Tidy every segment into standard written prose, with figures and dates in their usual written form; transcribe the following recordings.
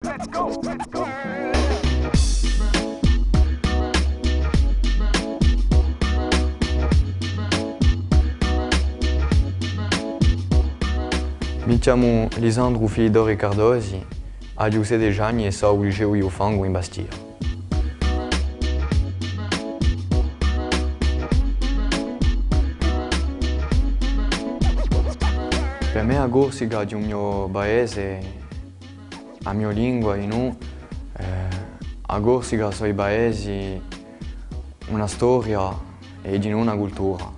Let's go, let's go. Mi chiamo Lisandro Filidori Cardosi, ho 16 anni e sono al liceo Io Fango in Bastia. Per me la Corsica è un mio paese, la mia lingua, a Corsica sono i paesi, una storia e di una cultura.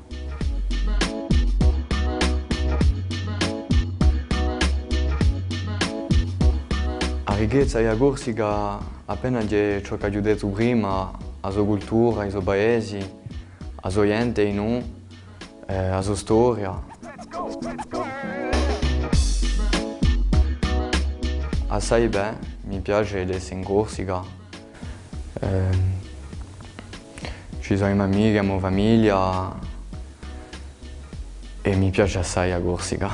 La ricchezza della Corsica appena è ciò che ho detto prima, la sua cultura, i suoi paesi, la sua gente, la sua storia. Assai bene, mi piace essere in Corsica. Ci sono i miei amici, la mia famiglia e mi piace assai la Corsica.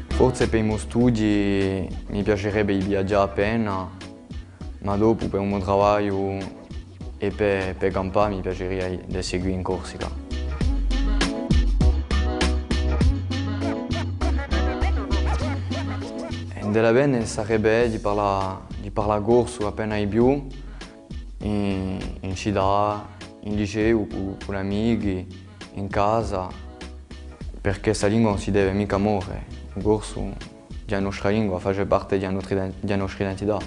Forse per i miei studi mi piacerebbe viaggiare appena, ma dopo per il mio lavoro e per campare mi piacerebbe seguire in Corsica. Della bene sarebbe di parlare corso appena di più, in città, in liceo, con amici, in casa, perché questa lingua non si deve mica morire. Il corso della nostra lingua fa parte della nostra identità.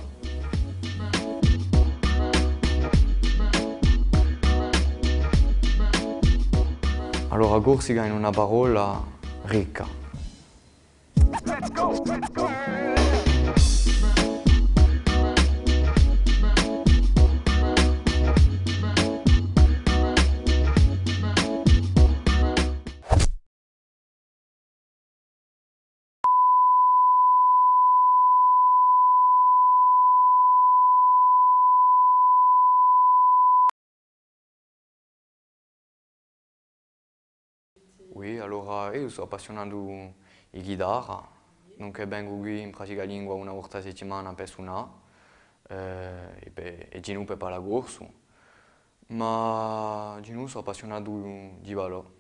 Allora, Corsica è una parola ricca. Let's go, let's go. Oui, allora io sono appassionato di chitarra, dunque vengo qui in pratica lingua una volta a settimana per suonare e di nuovo per parlare corso, ma di nuovo sono appassionato di ballo.